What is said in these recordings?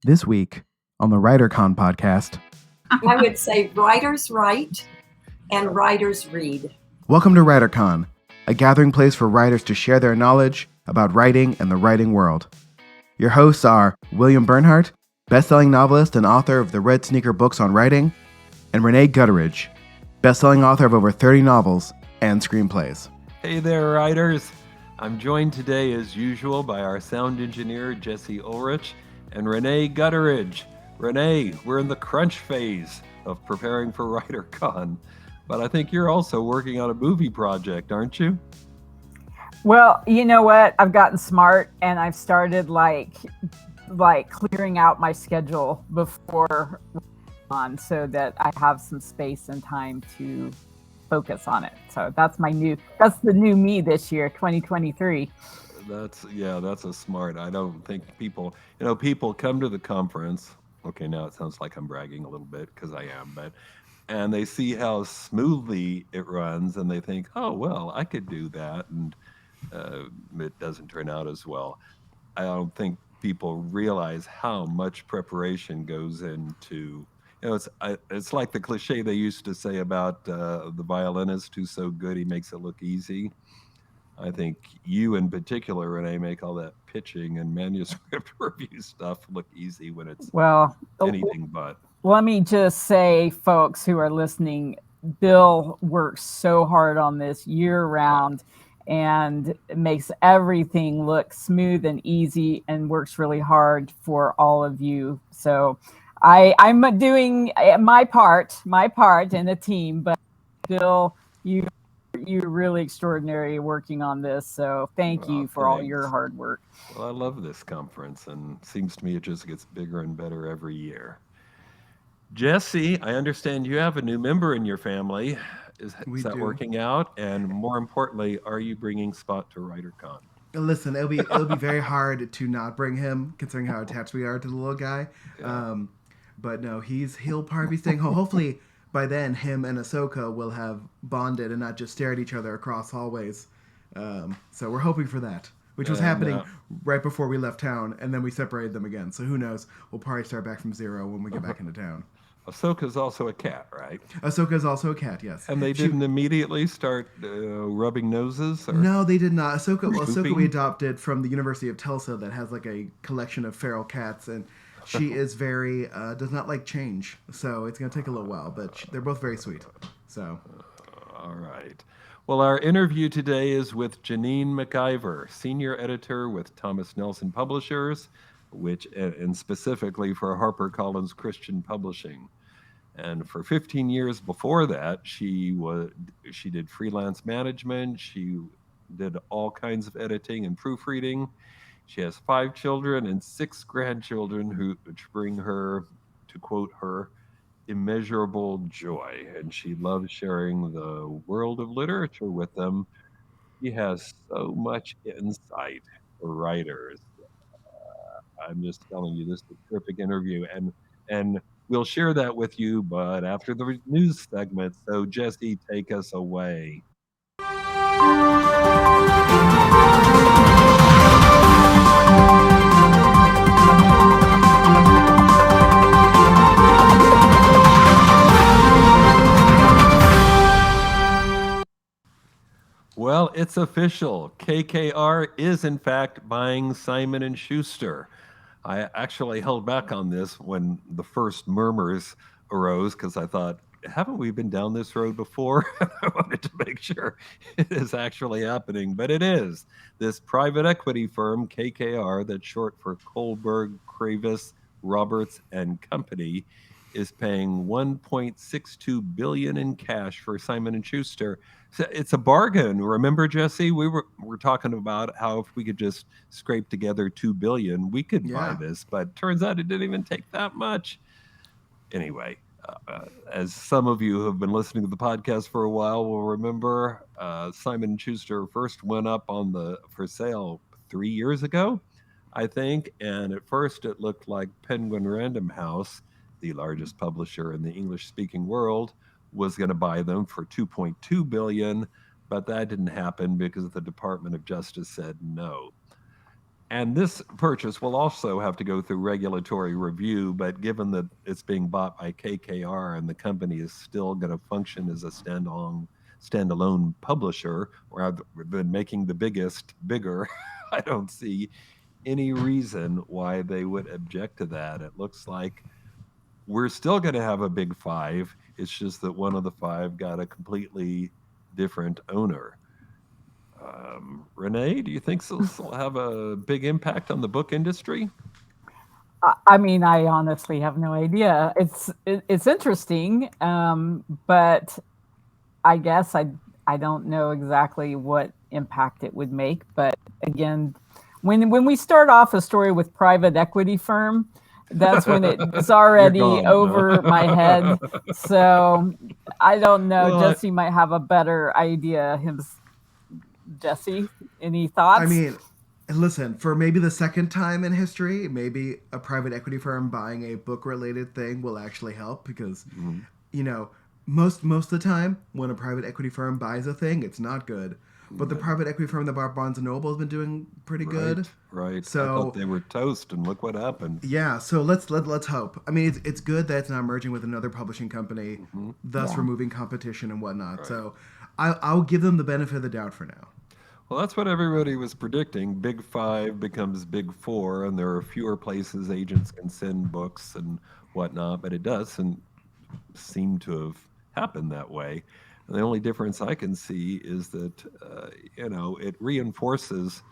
This week on the ReaderCon podcast, I would say writers write and writers read. Welcome to ReaderCon, a gathering place for writers to share their knowledge about writing and the writing world. Your hosts are William Bernhardt, best-selling novelist and author of the Red Sneaker books on writing, and Rene Gutteridge, best-selling author of over 30 novels and screenplays. Hey there, writers. I'm joined today, as usual, by our sound engineer, Jesse Ulrich, and Rene Gutteridge. Rene, we're in the crunch phase of preparing for ReaderCon, but I think you're also working on a movie project, aren't you? Well, you know what? I've gotten smart and I've started like clearing out my schedule before on so that I have some space and time to focus on it. So that's the new me this year, 2023. That's a smart. I don't think people come to the conference. Okay, now it sounds like I'm bragging a little bit because I am, and they see how smoothly it runs and they think, oh, well, I could do that. And it doesn't turn out as well. I don't think people realize how much preparation goes into, it's like the cliche they used to say about the violinist who's so good he makes it look easy. I think you in particular, Rene, make all that pitching and manuscript review stuff look easy when it's anything but. Let me just say, folks who are listening, Bill works so hard on this year round and makes everything look smooth and easy and works really hard for all of you. So I'm doing my part in the team, but Bill, you're really extraordinary working on this. So thank you for all your hard work. Well, I love this conference, and it seems to me it just gets bigger and better every year. Jesse, I understand you have a new member in your family. Is that working out? And more importantly, are you bringing Spot to ReaderCon? Listen, it'll be very hard to not bring him, considering how attached we are to the little guy. Yeah. But no, he'll probably be staying home. Hopefully, by then, him and Ahsoka will have bonded and not just stare at each other across hallways. So we're hoping for that, which was happening right before we left town, and then we separated them again. So who knows? We'll probably start back from zero when we get back into town. Ahsoka's also a cat, right? Ahsoka's also a cat, yes. And they didn't immediately start rubbing noses? Or no, they did not. Ahsoka we adopted from the University of Tulsa that has like a collection of feral cats, and she is very, does not like change. So it's going to take a little while, but they're both very sweet. So. All right. Well, our interview today is with Janene MacIvor, senior editor with Thomas Nelson Publishers, and specifically for HarperCollins Christian Publishing. And for 15 years before that, she did freelance management. She did all kinds of editing and proofreading. She has 5 children and 6 grandchildren which bring her, to quote her, immeasurable joy. And she loves sharing the world of literature with them. She has so much insight for writers. I'm just telling you, this is a terrific interview, and we'll share that with you, but after the news segment. So Jesse, take us away. Well, it's official. KKR is in fact buying Simon & Schuster. I actually held back on this when the first murmurs arose because I thought, haven't we been down this road before? I wanted to make sure it is actually happening, but it is. This private equity firm, KKR, that's short for Kohlberg, Kravis, Roberts and Company, is paying $1.62 billion in cash for Simon & Schuster. So it's a bargain. Remember, Jesse, we were talking about how if we could just scrape together $2 billion, we could buy this. But turns out it didn't even take that much. Anyway, as some of you who have been listening to the podcast for a while will remember, Simon & Schuster first went up for sale 3 years ago, I think. And at first it looked like Penguin Random House, the largest publisher in the English-speaking world, was going to buy them for $2.2 billion, but that didn't happen because the Department of Justice said no. And this purchase will also have to go through regulatory review, but given that it's being bought by KKR and the company is still going to function as a standalone publisher rather than making the biggest bigger, I don't see any reason why they would object to that. It looks like we're still going to have a big five. It's just that one of the five got a completely different owner. Rene, do you think this will have a big impact on the book industry? I mean, I honestly have no idea. It's interesting, but I guess I don't know exactly what impact it would make. But again, when we start off a story with private equity firm, that's when it's already over my head. So I don't know. Well, Jesse might have a better idea. Jesse, any thoughts? I mean, listen, for maybe the second time in history, maybe a private equity firm buying a book-related thing will actually help because, you know, most of the time when a private equity firm buys a thing, it's not good. But the private equity firm that bought Barnes & Noble has been doing pretty good. Right. So I thought they were toast, and look what happened. Yeah. So let's hope. I mean, it's good that it's now merging with another publishing company, thus removing competition and whatnot. Right. So I'll give them the benefit of the doubt for now. Well, that's what everybody was predicting. Big Five becomes Big Four, and there are fewer places agents can send books and whatnot, but it doesn't seem to have happened that way. And the only difference I can see is that, it reinforces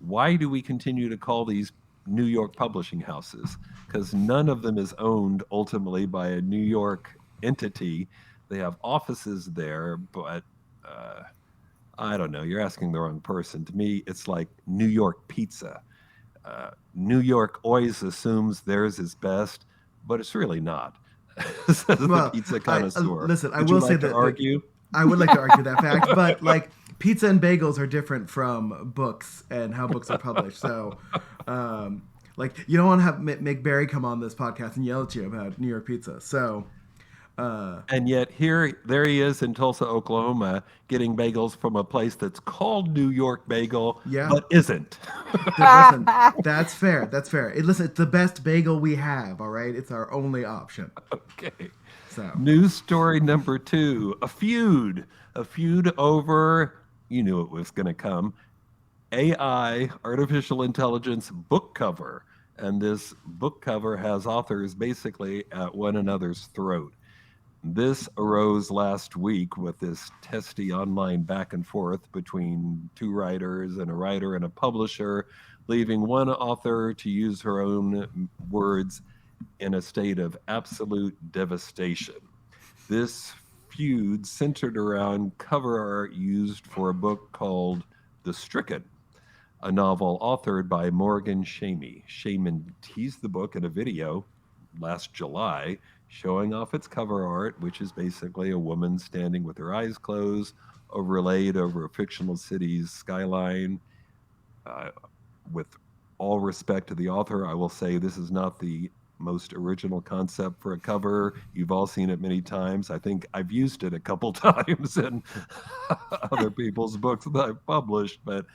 why do we continue to call these New York publishing houses? Because none of them is owned ultimately by a New York entity. They have offices there, but I don't know. You're asking the wrong person. To me, it's like New York pizza. New York always assumes theirs is best, but it's really not. Says the pizza connoisseur. Listen, I Would will you like say to that argue. I would like to argue that fact, but like pizza and bagels are different from books and how books are published. So, like you don't want to have make Barry come on this podcast and yell at you about New York pizza. So. And yet there he is in Tulsa, Oklahoma, getting bagels from a place that's called New York Bagel, but isn't. Listen, that's fair. That's fair. Listen, it's the best bagel we have. All right, it's our only option. Okay. So news story number 2: a feud over. You knew it was going to come. AI, artificial intelligence book cover, and this book cover has authors basically at one another's throat. This arose last week with this testy online back and forth between two writers and a writer and a publisher, leaving one author, to use her own words, in a state of absolute devastation. This feud centered around cover art used for a book called The Stricken, a novel authored by Morgan Shamey. Shaman teased the book in a video last July, showing off its cover art, which is basically a woman standing with her eyes closed, overlaid over a fictional city's skyline. With all respect to the author, I will say this is not the most original concept for a cover. You've all seen it many times. I think I've used it a couple times in other people's books that I've published, but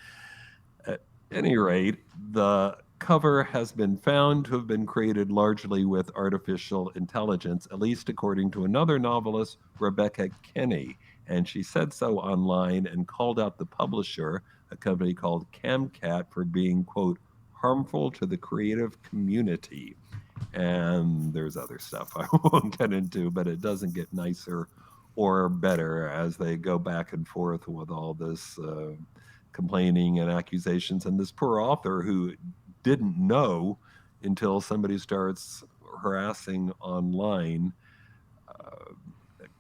at any rate, the cover has been found to have been created largely with artificial intelligence, at least according to another novelist, Rebecca Kenny. And she said so online and called out the publisher, a company called Camcat, for being, quote, harmful to the creative community. And there's other stuff I won't get into, but it doesn't get nicer or better as they go back and forth with all this complaining and accusations. And this poor author who didn't know until somebody starts harassing online.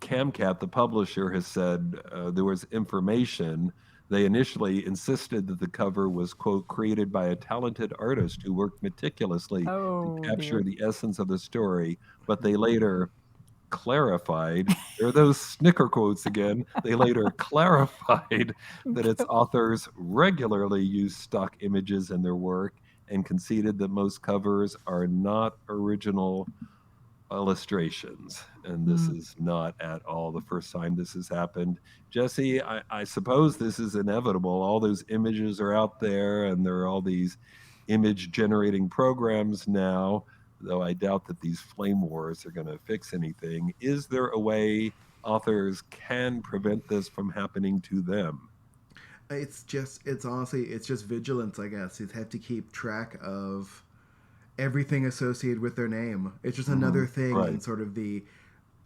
Camcat, the publisher, has said there was information. They initially insisted that the cover was, quote, created by a talented artist who worked meticulously to capture the essence of the story, but they later clarified, there are those snicker quotes again, they later clarified that its authors regularly use stock images in their work and conceded that most covers are not original illustrations. And this is not at all the first time this has happened. Jesse, I suppose this is inevitable. All those images are out there and there are all these image generating programs now, though I doubt that these flame wars are going to fix anything. Is there a way authors can prevent this from happening to them? It's honestly, it's just vigilance, I guess. You have to keep track of everything associated with their name. It's just another thing in sort of the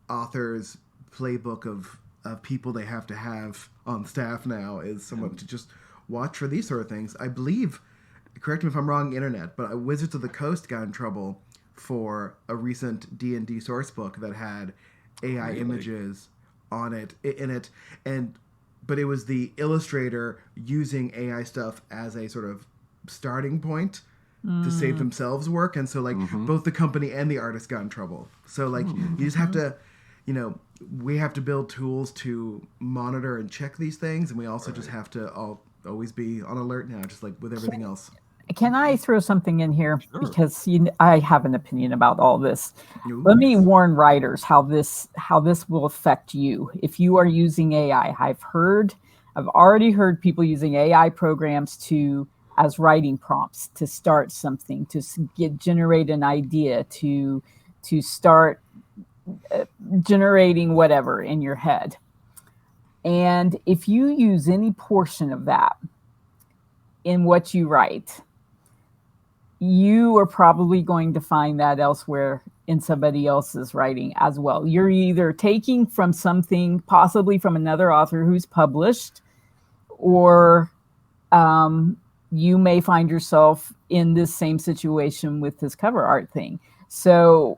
author's playbook of people they have to have on staff now, is someone to just watch for these sort of things. I believe, correct me if I'm wrong, internet, but Wizards of the Coast got in trouble for a recent D&D source book that had AI images on it, but it was the illustrator using AI stuff as a sort of starting point to save themselves work, and so both the company and the artist got in trouble. So you just have to, we have to build tools to monitor and check these things, and we also just have to always be on alert now, just like with everything else. Can I throw something in here? Sure. Because I have an opinion about all this. Let me warn writers how this will affect you if you are using AI. I've already heard people using AI programs as writing prompts to start something, to generate an idea, to start generating whatever in your head. And if you use any portion of that in what you write, you are probably going to find that elsewhere in somebody else's writing as well. You're either taking from something, possibly from another author who's published, or you may find yourself in this same situation with this cover art thing. So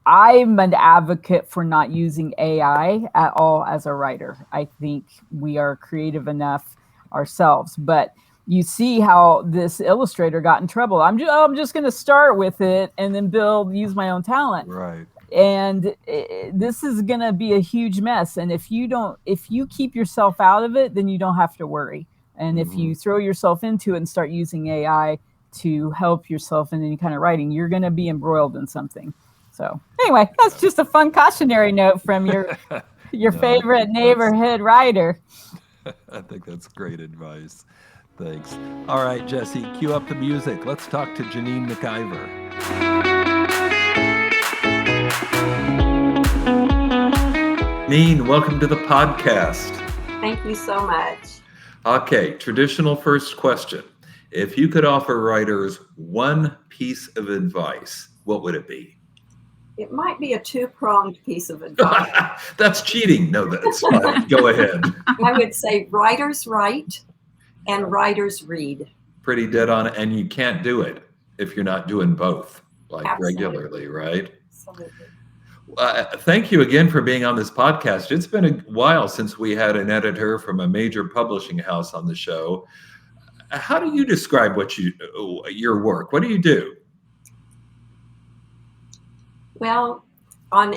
I'm an advocate for not using AI at all as a writer. I think we are creative enough ourselves, but you see how this illustrator got in trouble. I'm just going to start with it and then use my own talent. Right. And this is going to be a huge mess. And if you keep yourself out of it, then you don't have to worry. And if you throw yourself into it and start using AI to help yourself in any kind of writing, you're going to be embroiled in something. So anyway, that's just a fun cautionary note from your favorite neighborhood writer. I think that's great advice. Thanks. All right, Jesse, cue up the music. Let's talk to Janene MacIvor. Janene, welcome to the podcast. Thank you so much. Okay, traditional first question. If you could offer writers one piece of advice, what would it be? It might be a two-pronged piece of advice. That's cheating. No, that's fine. Go ahead. I would say writers write and writers read. Pretty dead on, and you can't do it if you're not doing both, Absolutely. Regularly, right? Absolutely. Thank you again for being on this podcast. It's been a while since we had an editor from a major publishing house on the show. How do you describe your work? What do you do? Well, on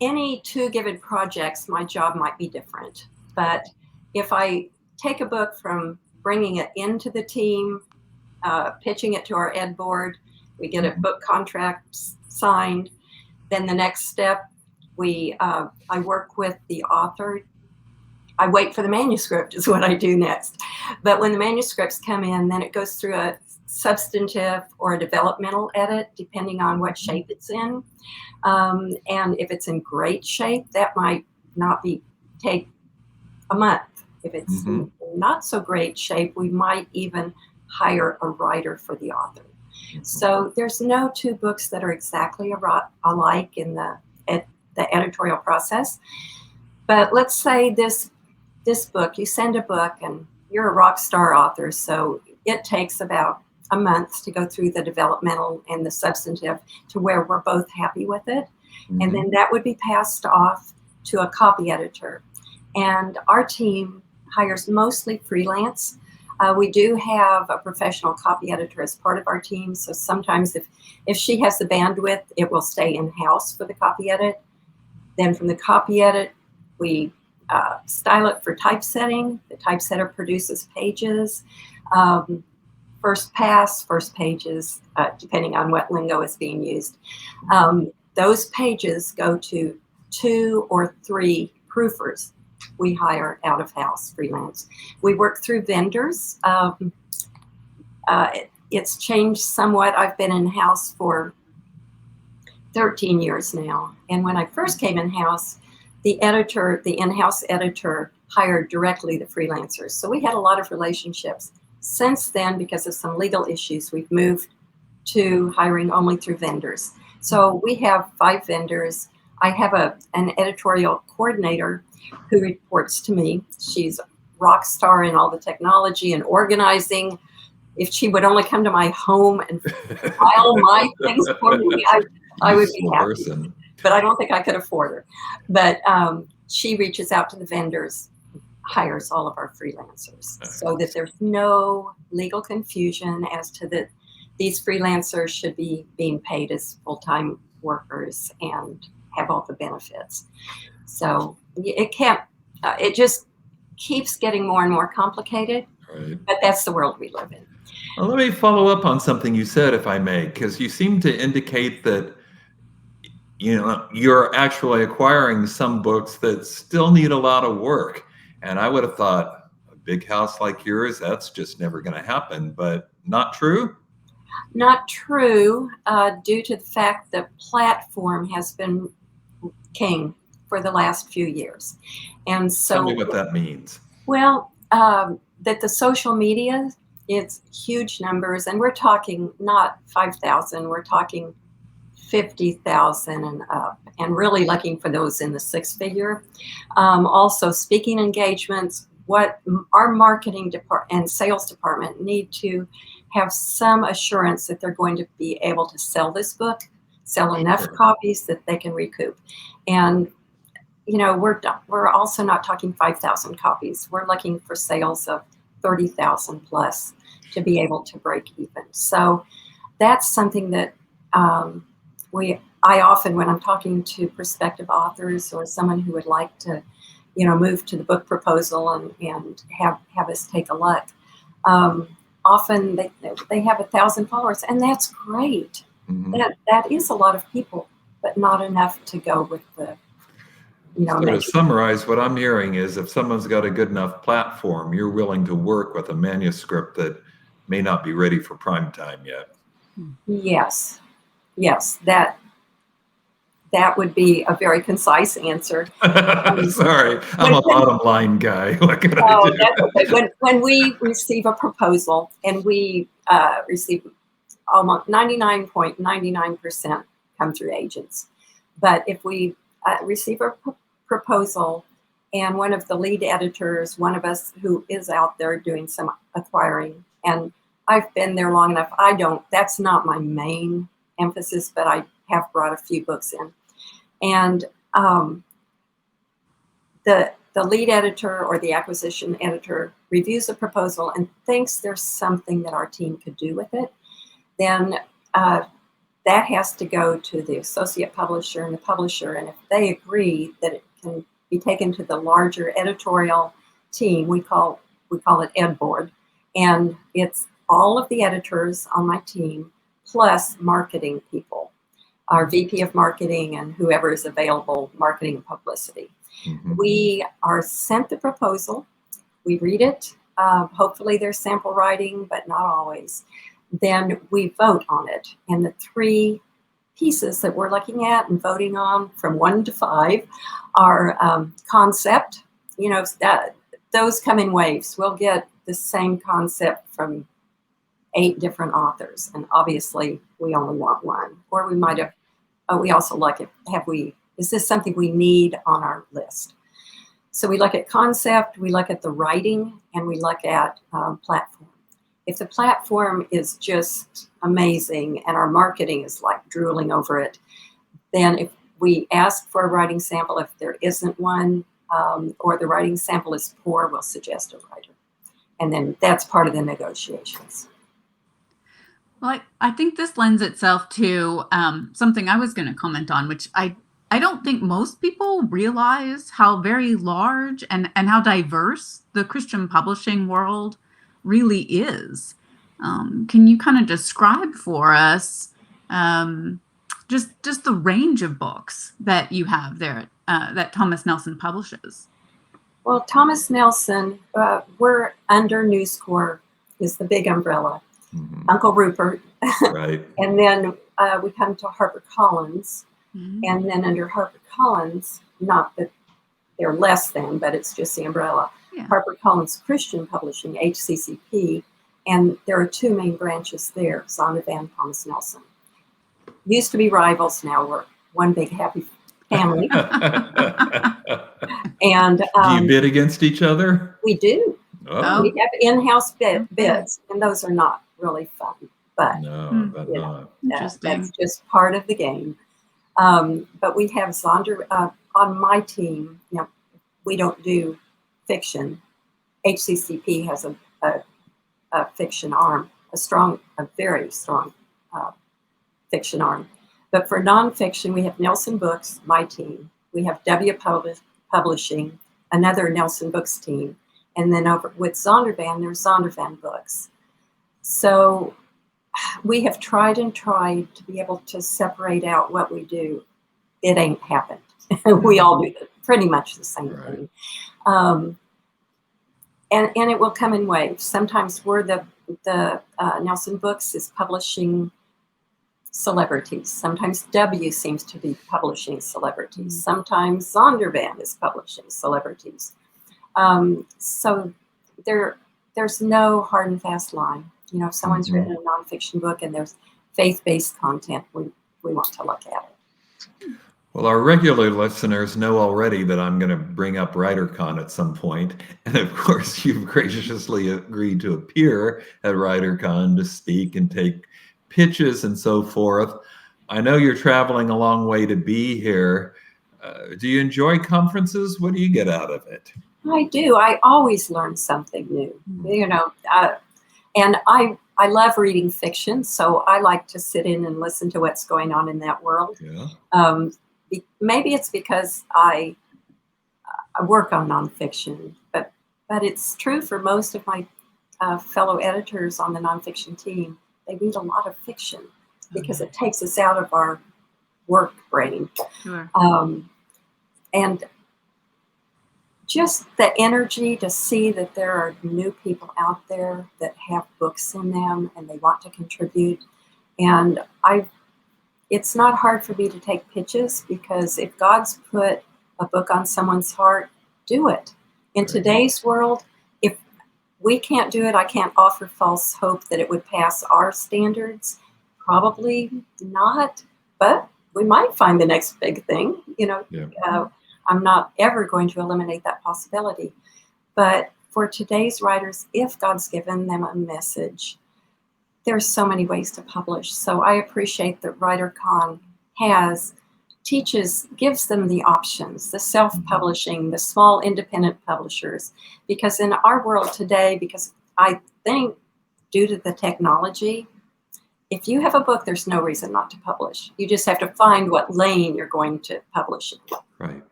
any two given projects, my job might be different. But if I take a book from bringing it into the team, pitching it to our ed board, we get a book contract signed. Then the next step, I work with the author. I wait for the manuscript is what I do next. But when the manuscripts come in, then it goes through a substantive or a developmental edit, depending on what shape it's in. And if it's in great shape, that might not take a month. If it's not so great shape, we might even hire a writer for the author. So there's no two books that are exactly alike in the editorial process. But let's say this book, you send a book and you're a rock star author, so it takes about a month to go through the developmental and the substantive to where we're both happy with it. And then that would be passed off to a copy editor. And our team hires mostly freelance. We do have a professional copy editor as part of our team. So sometimes if she has the bandwidth, it will stay in-house for the copy edit. Then from the copy edit, we style it for typesetting. The typesetter produces pages. First pass, first pages, depending on what lingo is being used. Those pages go to 2 or 3 proofers. We hire out of house freelance. We work through vendors. it's changed somewhat. I've been in-house for 13 years now. And when I first came in-house, the in-house editor, hired directly the freelancers. So we had a lot of relationships. Since then, because of some legal issues, we've moved to hiring only through vendors. So we have 5 vendors. I have an editorial coordinator who reports to me. She's a rock star in all the technology and organizing. If she would only come to my home and file my things for me, I would be happy. But I don't think I could afford her. But she reaches out to the vendors, hires all of our freelancers, so that there's no legal confusion as to that these freelancers should be being paid as full-time workers and have all the benefits. So it just keeps getting more and more complicated, but that's the world we live in. Well, let me follow up on something you said, if I may, because you seem to indicate that you're actually acquiring some books that still need a lot of work. And I would have thought a big house like yours, that's just never going to happen, but not true? Not true, due to the fact that platform has been king for the last few years. And so, tell me what that means. Well, that the social media, it's huge numbers, and we're talking not 5,000, we're talking 50,000 and up, and really looking for those in the 6-figure. Also, speaking engagements, what our marketing department and sales department need to have some assurance that they're going to be able to sell this book, sell enough copies that they can recoup. And we're also not talking 5,000 copies. We're looking for sales of 30,000 plus to be able to break even. So that's something that I often, when I'm talking to prospective authors or someone who would like to, move to the book proposal and have us take a look, often they have 1,000 followers, and that's great. Mm-hmm. That is a lot of people, but not enough to go with the. So to summarize, what I'm hearing is if someone's got a good enough platform, you're willing to work with a manuscript that may not be ready for prime time yet. Yes, that would be a very concise answer. Sorry, I'm a bottom line guy. What can I do? That's okay. When we receive a proposal, and we receive almost 99.99% come through agents, but if we receive a proposal and one of the lead editors, one of us who is out there doing some acquiring, and I've been there long enough, that's not my main emphasis, but I have brought a few books in. And the lead editor or the acquisition editor reviews the proposal and thinks there's something that our team could do with it, then that has to go to the associate publisher and the publisher. And if they agree that it can be taken to the larger editorial team, we call it Ed Board. And it's all of the editors on my team, plus marketing people, our VP of marketing and whoever is available, marketing and publicity. Mm-hmm. We are sent the proposal. We read it. Hopefully there's sample writing, but not always. Then we vote on it. And the 3 pieces that we're looking at and voting on from 1 to 5 are concept. Those come in waves. We'll get the same concept from 8 different authors, and obviously we only want 1. Or we might have. We also look at is this something we need on our list? So we look at concept, we look at the writing, and we look at platform. If the platform is just amazing and our marketing is like drooling over it, then if we ask for a writing sample, if there isn't one, or the writing sample is poor, we'll suggest a writer. And then that's part of the negotiations. Well, I think this lends itself to something I was going to comment on, which I don't think most people realize how very large and how diverse the Christian publishing world really is. Can you kind of describe for us just the range of books that you have there that Thomas Nelson publishes? Well, Thomas Nelson, we're under News Corp is the big umbrella. Uncle Rupert. Right. And then we come to HarperCollins. Mhm. And then under HarperCollins, not that they're less than, but it's just the umbrella, Yeah. HarperCollins Christian Publishing, HCCP. And there are two main branches there, Zondervan, Thomas Nelson. Used to be rivals, now we're one big happy family. And Do you bid against each other? we do. Oh, We have in-house Okay. bids, and those are not really fun. But no, but you know, not. Interesting. that's just part of the game. But we have on my team. You know, we don't do fiction. HCCP has a fiction arm, a very strong fiction arm. But for nonfiction, we have Nelson Books, my team. We have W Publishing, another Nelson Books team. And then over with Zondervan, there's Zondervan Books. So we have tried to be able to separate out what we do. It ain't happened. We all do pretty much the same thing. And it will come in waves. Sometimes we're the Nelson Books is publishing celebrities. Sometimes W seems to be publishing celebrities. Sometimes Zondervan is publishing celebrities. So there's no hard and fast line. You know, if someone's written a nonfiction book and there's faith-based content, we want to look at it. Well, our regular listeners know already that I'm going to bring up ReaderCon at some point. And of course, you've graciously agreed to appear at ReaderCon to speak and take pitches and so forth. I know you're traveling a long way to be here. Do you enjoy conferences? What do you get out of it? I do. I always learn something new, you know, and I love reading fiction, so I like to sit in and listen to what's going on in that world. Yeah. Maybe it's because I work on nonfiction, but it's true for most of my fellow editors on the nonfiction team. They read a lot of fiction because it takes us out of our work brain. Sure. And just the energy to see that there are new people out there that have books in them and they want to contribute. And it's not hard for me to take pitches, because if God's put a book on someone's heart, do it. In today's world, if we can't do it, I can't offer false hope that it would pass our standards. Probably not, but we might find the next big thing, you know. Yeah. I'm not ever going to eliminate that possibility. But for today's writers, if God's given them a message, there's so many ways to publish. So I appreciate that ReaderCon gives them the options, the self-publishing, the small independent publishers. Because in our world today, because I think due to the technology, if you have a book, there's no reason not to publish. You just have to find what lane you're going to publish in. Right.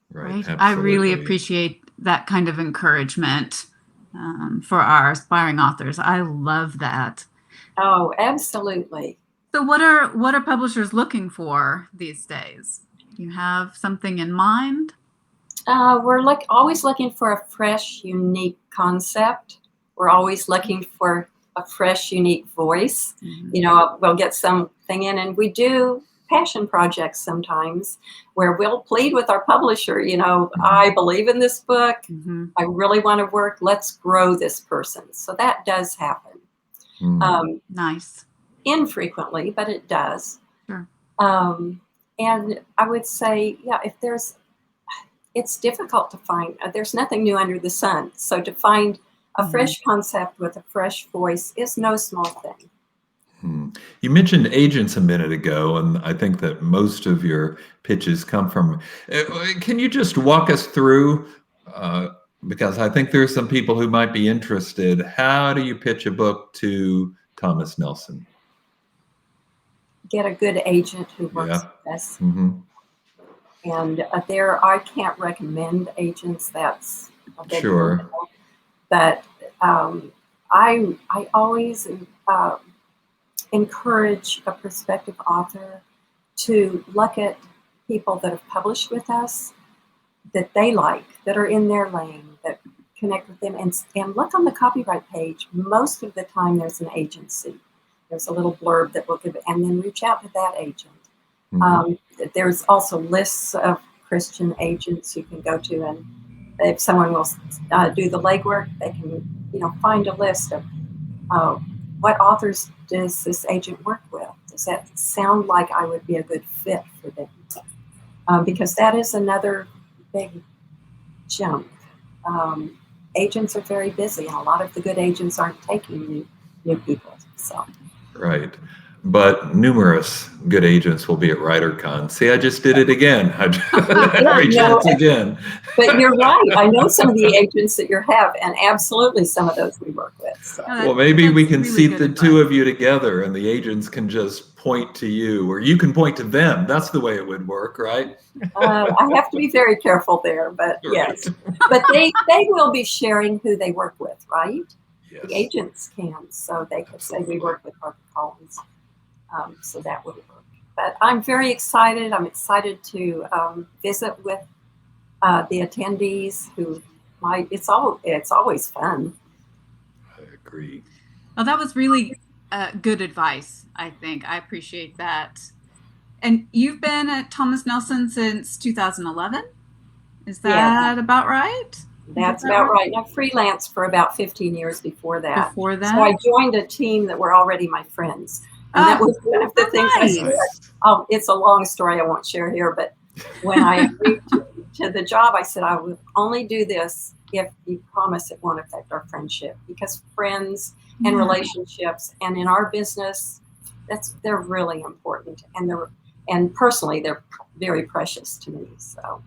Right. I really appreciate that kind of encouragement for our aspiring authors. I love that. Oh, absolutely. So what are publishers looking for these days? Do you have something in mind? We're always looking for a fresh, unique concept. We're always looking for a fresh, unique voice. You know, we'll get something in, and we do passion projects sometimes where we'll plead with our publisher, you know, I believe in this book. I really want to work. Let's grow this person. So that does happen. Nice. Infrequently, but it does. Sure. And I would say, yeah, it's difficult to find, there's nothing new under the sun. So to find a fresh concept with a fresh voice is no small thing. You mentioned agents a minute ago, and I think that most of your pitches come from. Can you just walk us through, because I think there's some people who might be interested, how do you pitch a book to Thomas Nelson? Get a good agent who works with us. And I can't recommend agents, that's a big deal. But I always encourage a prospective author to look at people that have published with us that they like, that are in their lane, that connect with them and look on the copyright page. Most of the time there's an agency. There's a little blurb that will give it, and then reach out to that agent. There's also lists of Christian agents you can go to, and if someone will do the legwork, they can, find a list of what authors does this agent work with. Does that sound like I would be a good fit for them? Because that is another big jump. Agents are very busy, and a lot of the good agents aren't taking new people. So. Right. But numerous good agents will be at ReaderCon. See, I just did it again. Again. But you're right. I know some of the agents that you have, and absolutely some of those we work with. So. Well, maybe we can seat the two of you together, and the agents can just point to you, or you can point to them. That's the way it would work, right? I have to be very careful there, but yes. But they will be sharing who they work with, right? Yes. The agents can, so they could say we work with HarperCollins. So that would work. But I'm very excited. I'm excited to visit with the attendees who might. It's always fun. I agree. Well, that was really good advice, I think. I appreciate that. And you've been at Thomas Nelson since 2011? Is that about right? That's about right. I freelanced for about 15 years before that. Before that? So I joined a team that were already my friends. And that was one of the things I said. It's a long story I won't share here, but when I agreed to the job, I said, I will only do this if you promise it won't affect our friendship, because friends and relationships, and in our business, they're really important, and personally, they're very precious to me. So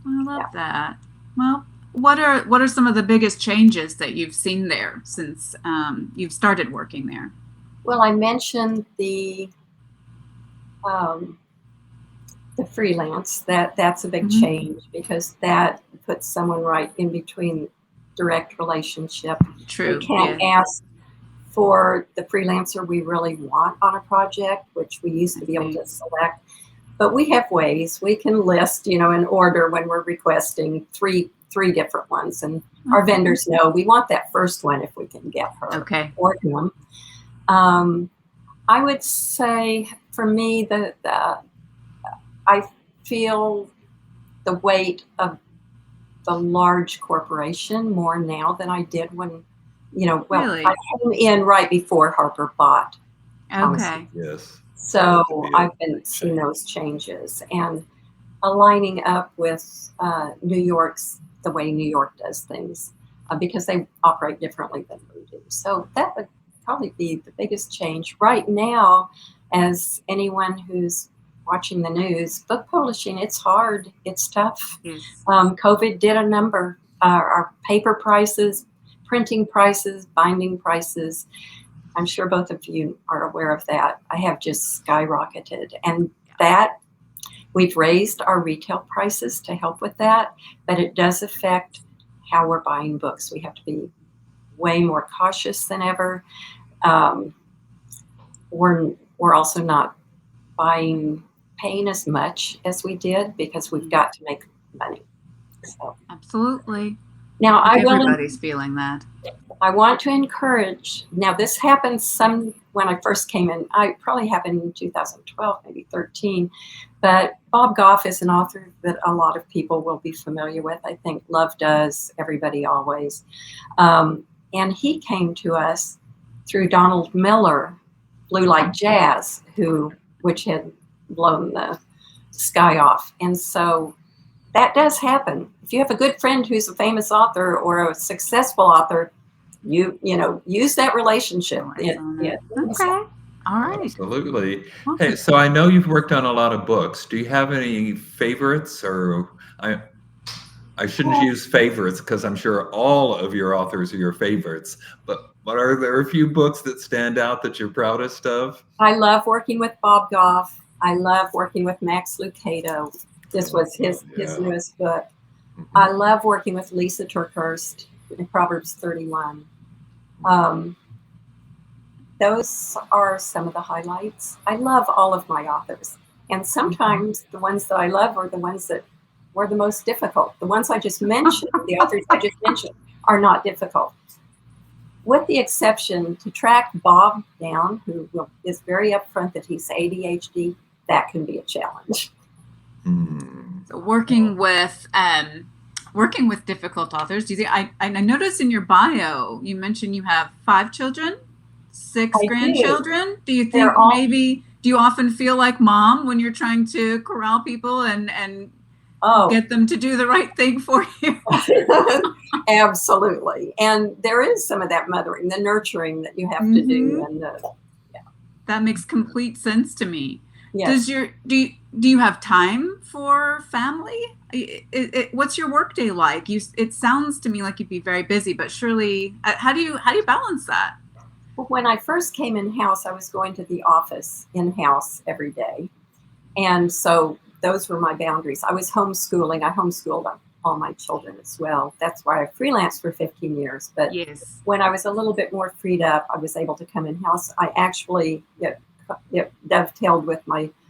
I love that. Well, what are some of the biggest changes that you've seen there since you've started working there? Well, I mentioned the freelance. That's a big change, because that puts someone right in between direct relationship. True. We can't ask for the freelancer we really want on a project, which we used to be able to select. But we have ways we can list, in order when we're requesting three different ones, and our vendors know we want that first one if we can get her or him. I would say for me that I feel the weight of the large corporation more now than I did when, really? I came in right before Harper bought. Okay. Yes. So I've been seeing those changes and aligning up with New York's, the way New York does things, because they operate differently than we do. So that would probably be the biggest change right now. As anyone who's watching the news, book publishing, it's hard, it's tough. Yes. COVID did a number. Our paper prices, printing prices, binding prices, I'm sure both of you are aware of that, I have just skyrocketed. And that, we've raised our retail prices to help with that, but it does affect how we're buying books. We have to be way more cautious than ever. We're also not paying as much as we did, because we've got to make money. So. Absolutely. Now everybody's feeling that. I want to encourage. Now this happened when I first came in. I probably happened in 2012, maybe 13. But Bob Goff is an author that a lot of people will be familiar with. I think Love Does, Everybody Always. And he came to us through Donald Miller, Blue Like Jazz, which had blown the sky off. And so that does happen. If you have a good friend who's a famous author or a successful author, use that relationship. Okay. All right. Absolutely. Hey, so I know you've worked on a lot of books. Do you have any favorites? Or I shouldn't use favorites, because I'm sure all of your authors are your favorites. But are there a few books that stand out that you're proudest of? I love working with Bob Goff. I love working with Max Lucado. This was his newest book. Mm-hmm. I love working with Lisa Turkhurst in Proverbs 31. Those are some of the highlights. I love all of my authors. And sometimes the ones that I love are the ones that were the most difficult. The ones I just mentioned, the authors I just mentioned, are not difficult. With the exception to track Bob down, who is very upfront that he's ADHD, that can be a challenge. So working with difficult authors, do you think? I noticed in your bio you mentioned you have 5 children, 6 grandchildren. Do you think do you often feel like mom when you're trying to corral people and get them to do the right thing for you? Absolutely. And there is some of that mothering, the nurturing that you have to do. And that makes complete sense to me. Yes. Do you have time for family? What's your workday like? It sounds to me like you'd be very busy, but surely how do you balance that? When I first came in-house, I was going to the office in-house every day. And so those were my boundaries. I was homeschooling. I homeschooled all my children as well. That's why I freelanced for 15 years. But when I was a little bit more freed up, I was able to come in-house. I actually it dovetailed with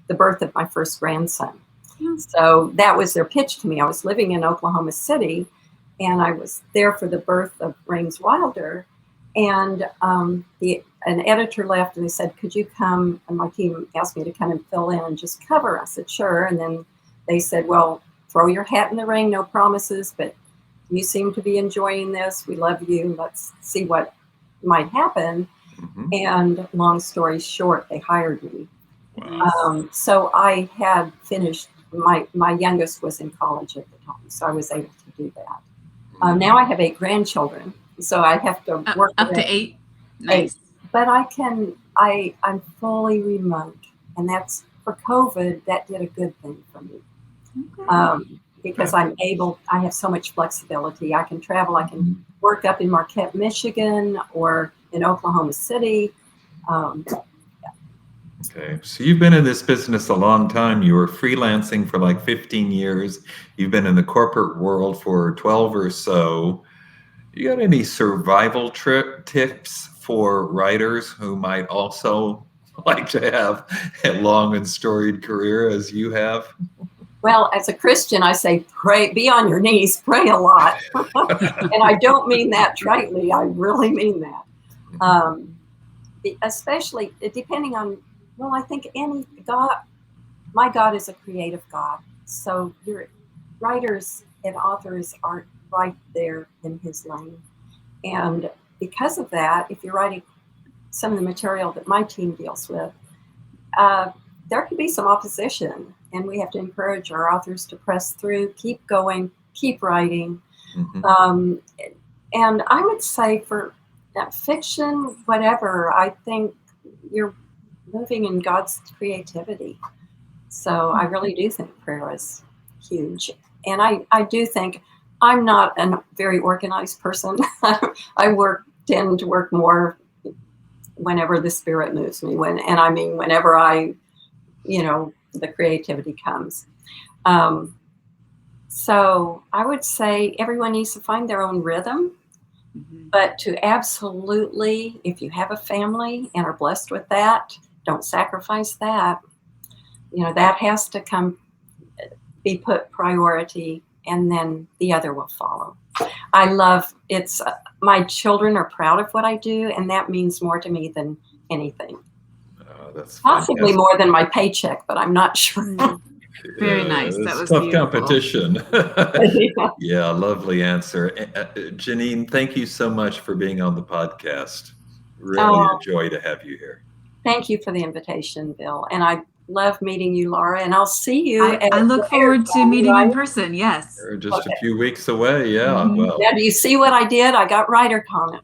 the birth of my first grandson. So that was their pitch to me. I was living in Oklahoma City, and I was there for the birth of Rains Wilder. And an editor left, and they said, could you come? And my team asked me to come and fill in and just cover. I said, sure. And then they said, well, throw your hat in the ring, no promises, but you seem to be enjoying this. We love you. Let's see what might happen. And long story short, they hired me. Wow. So I had finished, my youngest was in college at the time, so I was able to do that. Now I have 8 grandchildren. So I have to work up to 8. Nice. 8. But I'm fully remote, and that's for COVID. That did a good thing for me because I have so much flexibility. I can travel. I can work up in Marquette, Michigan, or in Oklahoma City. Okay, so you've been in this business a long time. You were freelancing for like 15 years. You've been in the corporate world for 12 or so. You got any survival tips for writers who might also like to have a long and storied career as you have? Well, as a Christian, I say pray, be on your knees, pray a lot. And I don't mean that tritely. I really mean that. Especially depending on, I think my God is a creative God. So your writers and authors are right there in his lane. And because of that, if you're writing some of the material that my team deals with, there can be some opposition, and we have to encourage our authors to press through, keep going, keep writing. And I would say for fiction, whatever, I think you're moving in God's creativity. So I really do think prayer is huge. And I do think I'm not a very organized person. I tend to work more whenever the Spirit moves me, whenever the creativity comes. So I would say everyone needs to find their own rhythm, but to absolutely, if you have a family and are blessed with that, don't sacrifice that. That has to be put priority, and then the other will follow. I love my children are proud of what I do, and that means more to me than anything. That's possibly fantastic. more than my paycheck, but I'm not sure. Very nice. That was tough beautiful. competition. Yeah, lovely answer. Janene, thank you so much for being on the podcast. Really a joy to have you here. Thank you for the invitation, Bill. And I love meeting you, Lara, and I'll see you. I look forward to meeting in person. Yes. We're just a few weeks away. Yeah. Well. Now, do you see what I did? I got ReaderCon.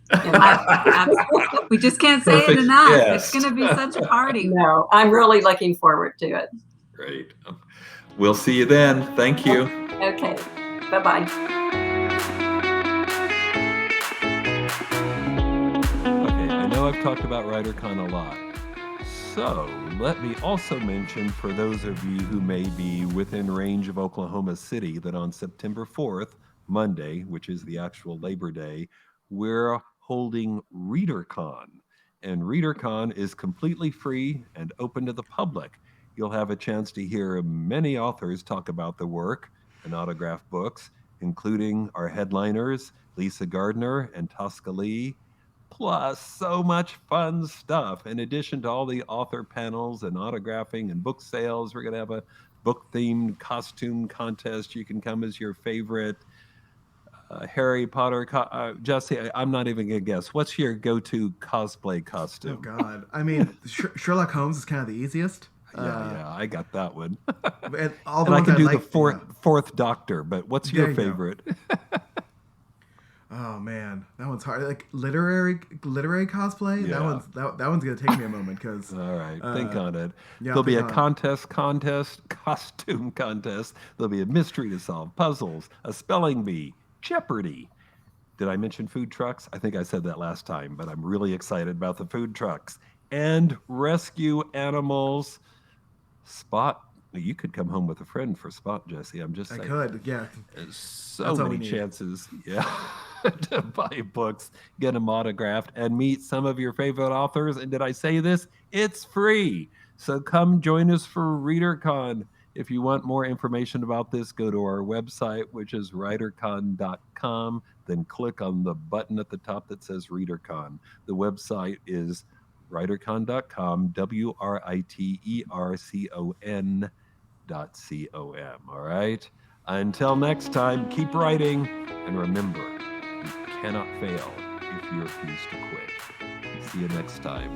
We just can't say it enough. Yes. It's going to be such a party. No, I'm really looking forward to it. Great. We'll see you then. Thank you. Okay. Bye-bye. Okay, I know I've talked about ReaderCon a lot. So let me also mention for those of you who may be within range of Oklahoma City that on September 4th, Monday, which is the actual Labor Day, we're holding ReaderCon. And ReaderCon is completely free and open to the public. You'll have a chance to hear many authors talk about their work and autograph books. including our headliners, Lisa Gardner and Tosca, plus so much fun stuff. In addition to all the author panels and autographing and book sales, we're going to have a book-themed costume contest. You can come as your favorite Harry Potter. Jesse, I'm not even going to guess. What's your go-to cosplay costume? Oh, God. I mean, Sherlock Holmes is kind of the easiest. Yeah, I got that one. And all and the I ones can do like, the fourth Doctor, but what's There your you go. favorite? Oh man, that one's hard. Like literary cosplay. Yeah. That one's gonna take me a moment because All right, think on it. yeah, There'll be a think on costume contest. There'll be a mystery to solve, puzzles, a spelling bee, Jeopardy. Did I mention food trucks? I think I said that last time, but I'm really excited about the food trucks and rescue animals. Spot. You could come home with a friend for Spot, Jesse. I'm just I saying. could. Yeah. There's so That's all we many need. chances, to buy books, get them autographed, and meet some of your favorite authors. And did I say this? It's free. So come join us for ReaderCon. If you want more information about this, go to our website, which is writercon.com. Then click on the button at the top that says ReaderCon. The website is writercon.com, WRITERCON.com. All right. Until next time, keep writing, and remember, you cannot fail if you refuse to quit. See you next time.